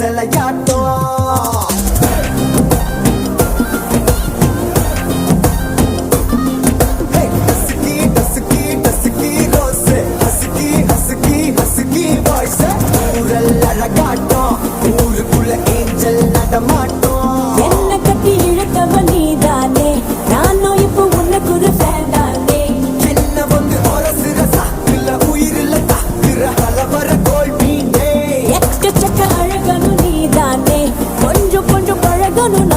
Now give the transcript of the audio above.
சிலையாட்டம் ஊருக்குள்ள ஏஞ்சல் நடமாட்டோம் என்ன கட்டி இழுத்தவ நீதானே நானும் இப்போ உனக்கு ஒரு ஃபேன் தானே என்ன வந்து ஒரசுற சாக்குல உயிரில தாக்குற ஹலவர கோல் மீனே எக்கச்சக்க அழகனும் நீதானே கொஞ்சம் கொஞ்சம் பழகணும்